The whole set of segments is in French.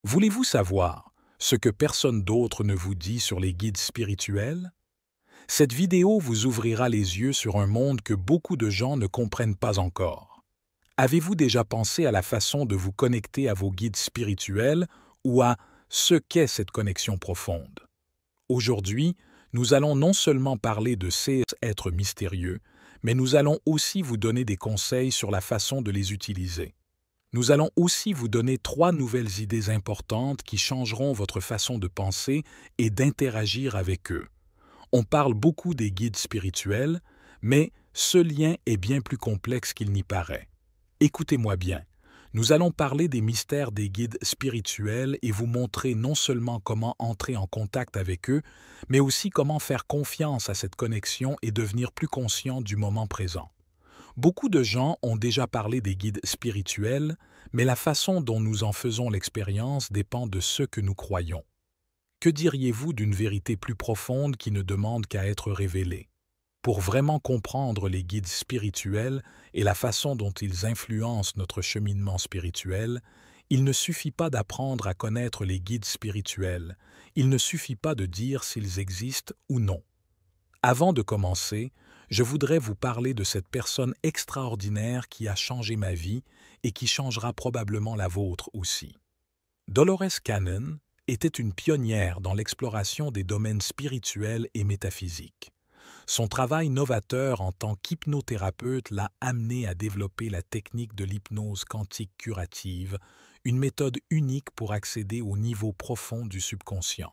Voulez-vous savoir ce que personne d'autre ne vous dit sur les guides spirituels? Cette vidéo vous ouvrira les yeux sur un monde que beaucoup de gens ne comprennent pas encore. Avez-vous déjà pensé à la façon de vous connecter à vos guides spirituels ou à ce qu'est cette connexion profonde? Aujourd'hui, nous allons non seulement parler de ces êtres mystérieux, mais nous allons aussi vous donner des conseils sur la façon de les utiliser. Nous allons aussi vous donner 3 nouvelles idées importantes qui changeront votre façon de penser et d'interagir avec eux. On parle beaucoup des guides spirituels, mais ce lien est bien plus complexe qu'il n'y paraît. Écoutez-moi bien. Nous allons parler des mystères des guides spirituels et vous montrer non seulement comment entrer en contact avec eux, mais aussi comment faire confiance à cette connexion et devenir plus conscient du moment présent. Beaucoup de gens ont déjà parlé des guides spirituels, mais la façon dont nous en faisons l'expérience dépend de ce que nous croyons. Que diriez-vous d'une vérité plus profonde qui ne demande qu'à être révélée? Pour vraiment comprendre les guides spirituels et la façon dont ils influencent notre cheminement spirituel, il ne suffit pas d'apprendre à connaître les guides spirituels, il ne suffit pas de dire s'ils existent ou non. Avant de commencer, je voudrais vous parler de cette personne extraordinaire qui a changé ma vie et qui changera probablement la vôtre aussi. Dolores Cannon était une pionnière dans l'exploration des domaines spirituels et métaphysiques. Son travail novateur en tant qu'hypnothérapeute l'a amené à développer la technique de l'hypnose quantique curative, une méthode unique pour accéder au niveau profond du subconscient.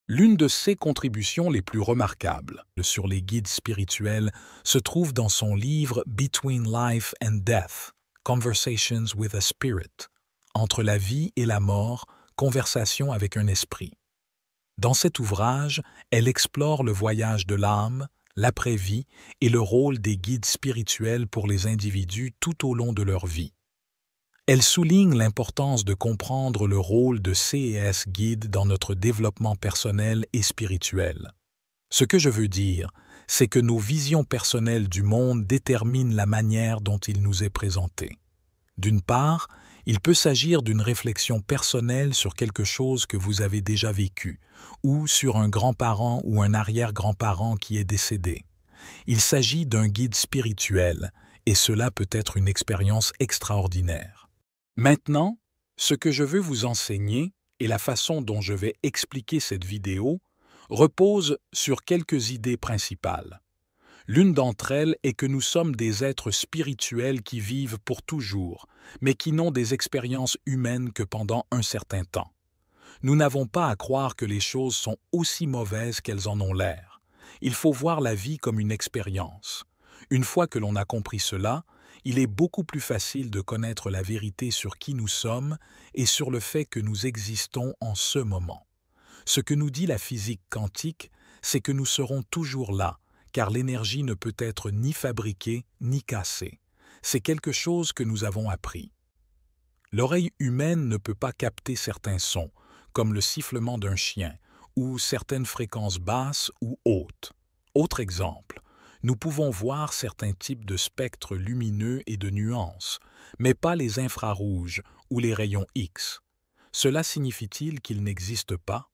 L'une de ses contributions les plus remarquables sur les guides spirituels se trouve dans son livre Between Life and Death, Conversations with a Spirit, Entre la vie et la mort, conversation avec un esprit. Dans cet ouvrage, elle explore le voyage de l'âme, l'après-vie et le rôle des guides spirituels pour les individus tout au long de leur vie. Elle souligne l'importance de comprendre le rôle de ces guides dans notre développement personnel et spirituel. Ce que je veux dire, c'est que nos visions personnelles du monde déterminent la manière dont il nous est présenté. D'une part, il peut s'agir d'une réflexion personnelle sur quelque chose que vous avez déjà vécu, ou sur un grand-parent ou un arrière-grand-parent qui est décédé. Il s'agit d'un guide spirituel, et cela peut être une expérience extraordinaire. Maintenant, ce que je veux vous enseigner et la façon dont je vais expliquer cette vidéo repose sur quelques idées principales. L'une d'entre elles est que nous sommes des êtres spirituels qui vivent pour toujours, mais qui n'ont des expériences humaines que pendant un certain temps. Nous n'avons pas à croire que les choses sont aussi mauvaises qu'elles en ont l'air. Il faut voir la vie comme une expérience. Une fois que l'on a compris cela, il est beaucoup plus facile de connaître la vérité sur qui nous sommes et sur le fait que nous existons en ce moment. Ce que nous dit la physique quantique, c'est que nous serons toujours là, car l'énergie ne peut être ni fabriquée ni cassée. C'est quelque chose que nous avons appris. L'oreille humaine ne peut pas capter certains sons, comme le sifflement d'un chien, ou certaines fréquences basses ou hautes. Autre exemple, nous pouvons voir certains types de spectres lumineux et de nuances, mais pas les infrarouges ou les rayons X. Cela signifie-t-il qu'ils n'existent pas?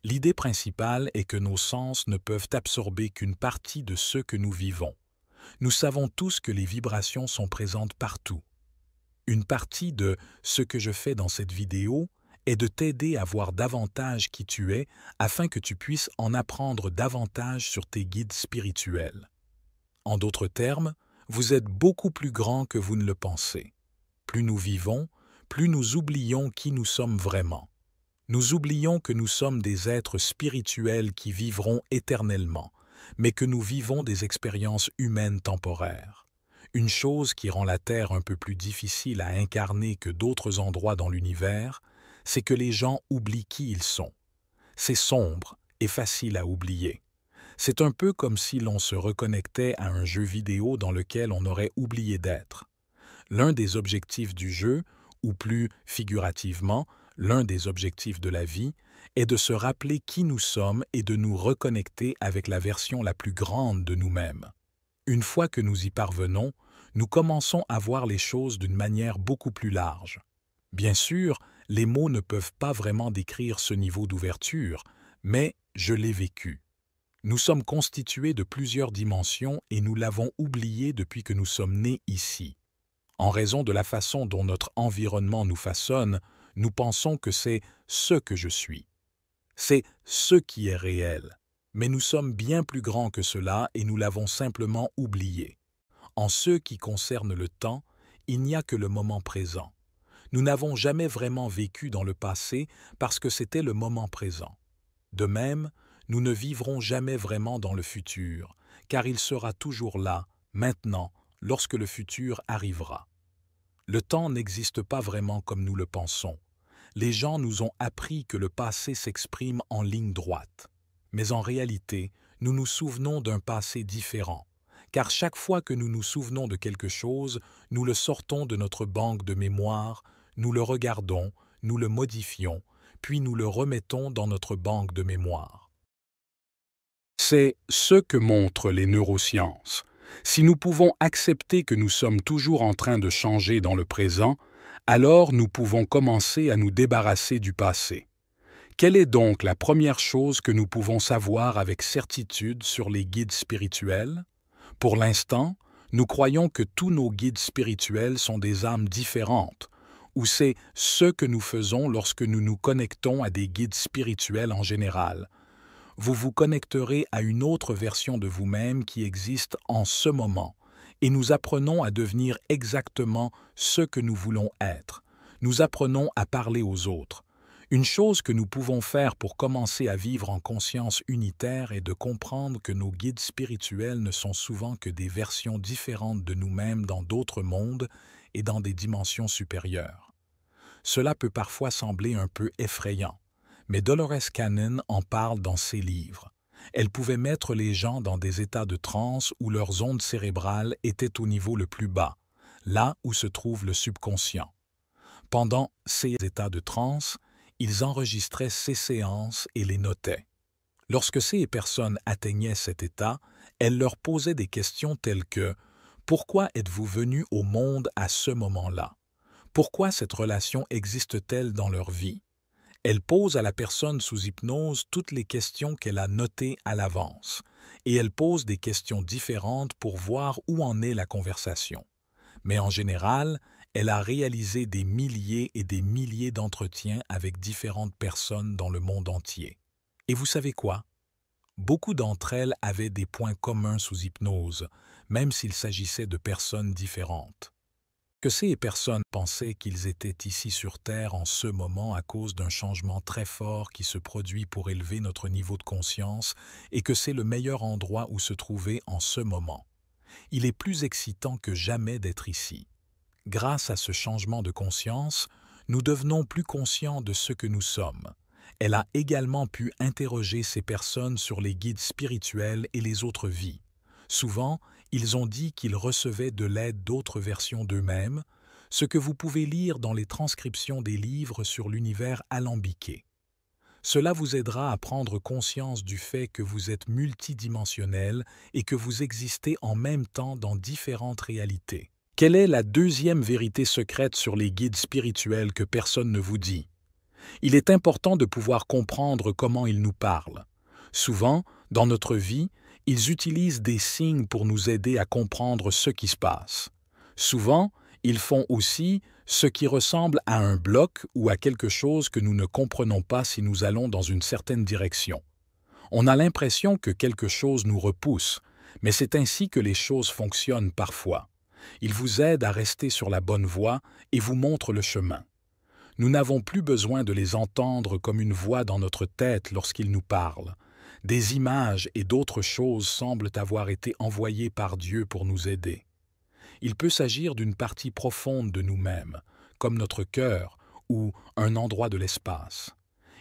L'idée principale est que nos sens ne peuvent absorber qu'une partie de ce que nous vivons. Nous savons tous que les vibrations sont présentes partout. Une partie de ce que je fais dans cette vidéo est de t'aider à voir davantage qui tu es afin que tu puisses en apprendre davantage sur tes guides spirituels. En d'autres termes, vous êtes beaucoup plus grand que vous ne le pensez. Plus nous vivons, plus nous oublions qui nous sommes vraiment. Nous oublions que nous sommes des êtres spirituels qui vivront éternellement, mais que nous vivons des expériences humaines temporaires. Une chose qui rend la Terre un peu plus difficile à incarner que d'autres endroits dans l'univers, c'est que les gens oublient qui ils sont. C'est sombre et facile à oublier. C'est un peu comme si l'on se reconnectait à un jeu vidéo dans lequel on aurait oublié d'être. L'un des objectifs du jeu, ou plus figurativement, l'un des objectifs de la vie, est de se rappeler qui nous sommes et de nous reconnecter avec la version la plus grande de nous-mêmes. Une fois que nous y parvenons, nous commençons à voir les choses d'une manière beaucoup plus large. Bien sûr, les mots ne peuvent pas vraiment décrire ce niveau d'ouverture, mais je l'ai vécu. Nous sommes constitués de plusieurs dimensions et nous l'avons oublié depuis que nous sommes nés ici. En raison de la façon dont notre environnement nous façonne, nous pensons que c'est ce que je suis. C'est ce qui est réel. Mais nous sommes bien plus grands que cela et nous l'avons simplement oublié. En ce qui concerne le temps, il n'y a que le moment présent. Nous n'avons jamais vraiment vécu dans le passé parce que c'était le moment présent. De même, nous ne vivrons jamais vraiment dans le futur, car il sera toujours là, maintenant, lorsque le futur arrivera. Le temps n'existe pas vraiment comme nous le pensons. Les gens nous ont appris que le passé s'exprime en ligne droite. Mais en réalité, nous nous souvenons d'un passé différent, car chaque fois que nous nous souvenons de quelque chose, nous le sortons de notre banque de mémoire, nous le regardons, nous le modifions, puis nous le remettons dans notre banque de mémoire. C'est ce que montrent les neurosciences. Si nous pouvons accepter que nous sommes toujours en train de changer dans le présent, alors nous pouvons commencer à nous débarrasser du passé. Quelle est donc la première chose que nous pouvons savoir avec certitude sur les guides spirituels? Pour l'instant, nous croyons que tous nos guides spirituels sont des âmes différentes, ou c'est ce que nous faisons lorsque nous nous connectons à des guides spirituels en général. Vous vous connecterez à une autre version de vous-même qui existe en ce moment, et nous apprenons à devenir exactement ce que nous voulons être. Nous apprenons à parler aux autres. Une chose que nous pouvons faire pour commencer à vivre en conscience unitaire est de comprendre que nos guides spirituels ne sont souvent que des versions différentes de nous-mêmes dans d'autres mondes et dans des dimensions supérieures. Cela peut parfois sembler un peu effrayant, mais Dolores Cannon en parle dans ses livres. Elle pouvait mettre les gens dans des états de transe où leurs ondes cérébrales étaient au niveau le plus bas, là où se trouve le subconscient. Pendant ces états de transe, ils enregistraient ces séances et les notaient. Lorsque ces personnes atteignaient cet état, elle leur posait des questions telles que « Pourquoi êtes-vous venu au monde à ce moment-là? Pourquoi cette relation existe-t-elle dans leur vie ?» Elle pose à la personne sous hypnose toutes les questions qu'elle a notées à l'avance, et elle pose des questions différentes pour voir où en est la conversation. Mais en général, elle a réalisé des milliers et des milliers d'entretiens avec différentes personnes dans le monde entier. Et vous savez quoi? Beaucoup d'entre elles avaient des points communs sous hypnose, même s'il s'agissait de personnes différentes. Que ces personnes pensaient qu'ils étaient ici sur Terre en ce moment à cause d'un changement très fort qui se produit pour élever notre niveau de conscience et que c'est le meilleur endroit où se trouver en ce moment. Il est plus excitant que jamais d'être ici. Grâce à ce changement de conscience, nous devenons plus conscients de ce que nous sommes. Elle a également pu interroger ces personnes sur les guides spirituels et les autres vies. Souvent, ils ont dit qu'ils recevaient de l'aide d'autres versions d'eux-mêmes, ce que vous pouvez lire dans les transcriptions des livres sur l'univers alambiqué. Cela vous aidera à prendre conscience du fait que vous êtes multidimensionnel et que vous existez en même temps dans différentes réalités. Quelle est la deuxième vérité secrète sur les guides spirituels que personne ne vous dit? Il est important de pouvoir comprendre comment ils nous parlent. Souvent, dans notre vie, ils utilisent des signes pour nous aider à comprendre ce qui se passe. Souvent, ils font aussi ce qui ressemble à un bloc ou à quelque chose que nous ne comprenons pas si nous allons dans une certaine direction. On a l'impression que quelque chose nous repousse, mais c'est ainsi que les choses fonctionnent parfois. Ils vous aident à rester sur la bonne voie et vous montrent le chemin. Nous n'avons plus besoin de les entendre comme une voix dans notre tête lorsqu'ils nous parlent. Des images et d'autres choses semblent avoir été envoyées par Dieu pour nous aider. Il peut s'agir d'une partie profonde de nous-mêmes, comme notre cœur ou un endroit de l'espace.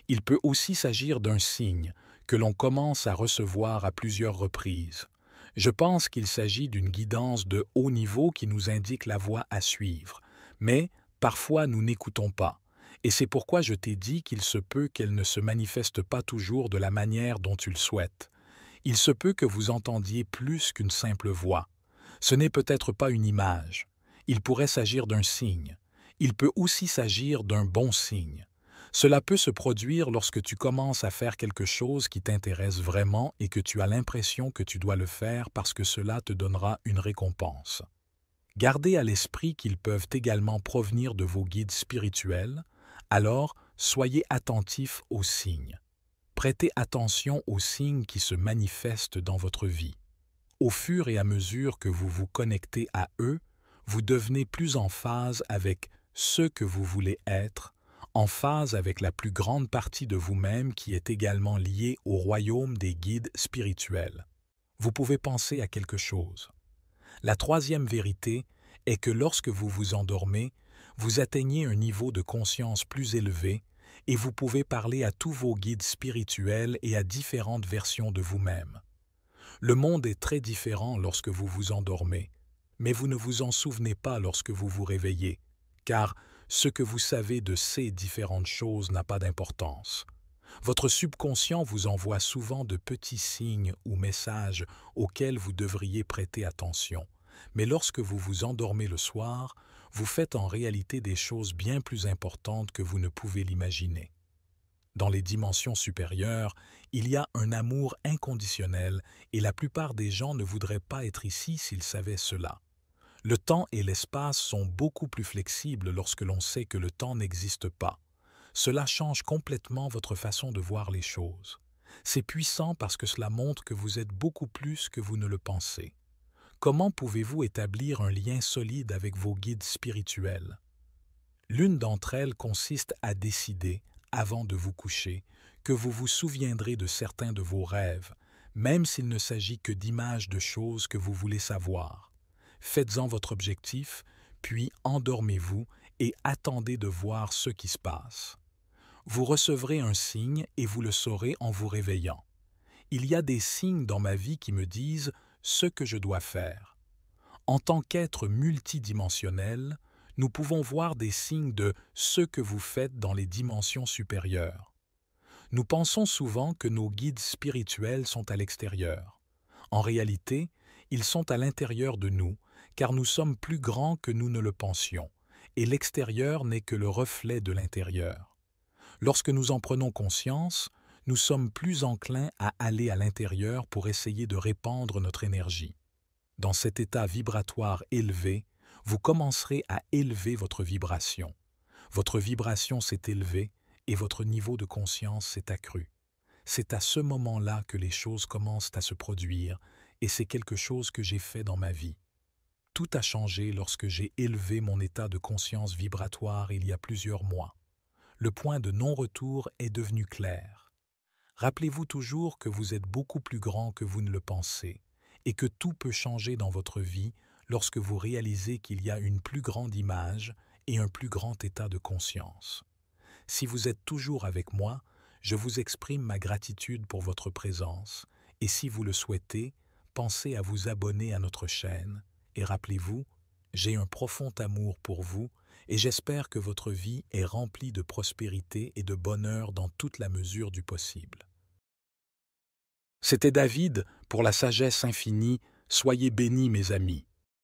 Il peut aussi s'agir d'un signe que l'on commence à recevoir à plusieurs reprises. Je pense qu'il s'agit d'une guidance de haut niveau qui nous indique la voie à suivre, mais parfois nous n'écoutons pas. Et c'est pourquoi je t'ai dit qu'il se peut qu'elle ne se manifeste pas toujours de la manière dont tu le souhaites. Il se peut que vous entendiez plus qu'une simple voix. Ce n'est peut-être pas une image. Il pourrait s'agir d'un signe. Il peut aussi s'agir d'un bon signe. Cela peut se produire lorsque tu commences à faire quelque chose qui t'intéresse vraiment et que tu as l'impression que tu dois le faire parce que cela te donnera une récompense. Gardez à l'esprit qu'ils peuvent également provenir de vos guides spirituels, alors soyez attentifs aux signes. Prêtez attention aux signes qui se manifestent dans votre vie. Au fur et à mesure que vous vous connectez à eux, vous devenez plus en phase avec ce que vous voulez être, en phase avec la plus grande partie de vous-même qui est également liée au royaume des guides spirituels. Vous pouvez penser à quelque chose. La troisième vérité est que lorsque vous vous endormez, vous atteignez un niveau de conscience plus élevé et vous pouvez parler à tous vos guides spirituels et à différentes versions de vous-même. Le monde est très différent lorsque vous vous endormez, mais vous ne vous en souvenez pas lorsque vous vous réveillez, car ce que vous savez de ces différentes choses n'a pas d'importance. Votre subconscient vous envoie souvent de petits signes ou messages auxquels vous devriez prêter attention. Mais lorsque vous vous endormez le soir, vous faites en réalité des choses bien plus importantes que vous ne pouvez l'imaginer. Dans les dimensions supérieures, il y a un amour inconditionnel et la plupart des gens ne voudraient pas être ici s'ils savaient cela. Le temps et l'espace sont beaucoup plus flexibles lorsque l'on sait que le temps n'existe pas. Cela change complètement votre façon de voir les choses. C'est puissant parce que cela montre que vous êtes beaucoup plus que vous ne le pensez. Comment pouvez-vous établir un lien solide avec vos guides spirituels? L'une d'entre elles consiste à décider, avant de vous coucher, que vous vous souviendrez de certains de vos rêves, même s'il ne s'agit que d'images de choses que vous voulez savoir. Faites-en votre objectif, puis endormez-vous et attendez de voir ce qui se passe. Vous recevrez un signe et vous le saurez en vous réveillant. Il y a des signes dans ma vie qui me disent ce que je dois faire. En tant qu'être multidimensionnel, nous pouvons voir des signes de ce que vous faites dans les dimensions supérieures. Nous pensons souvent que nos guides spirituels sont à l'extérieur. En réalité, ils sont à l'intérieur de nous, car nous sommes plus grands que nous ne le pensions, et l'extérieur n'est que le reflet de l'intérieur. Lorsque nous en prenons conscience, nous sommes plus enclins à aller à l'intérieur pour essayer de répandre notre énergie. Dans cet état vibratoire élevé, vous commencerez à élever votre vibration. Votre vibration s'est élevée et votre niveau de conscience s'est accru. C'est à ce moment-là que les choses commencent à se produire et c'est quelque chose que j'ai fait dans ma vie. Tout a changé lorsque j'ai élevé mon état de conscience vibratoire il y a plusieurs mois. Le point de non-retour est devenu clair. Rappelez-vous toujours que vous êtes beaucoup plus grand que vous ne le pensez et que tout peut changer dans votre vie lorsque vous réalisez qu'il y a une plus grande image et un plus grand état de conscience. Si vous êtes toujours avec moi, je vous exprime ma gratitude pour votre présence et si vous le souhaitez, pensez à vous abonner à notre chaîne et rappelez-vous, j'ai un profond amour pour vous et j'espère que votre vie est remplie de prospérité et de bonheur dans toute la mesure du possible. C'était David pour la sagesse infinie. Soyez bénis, mes amis.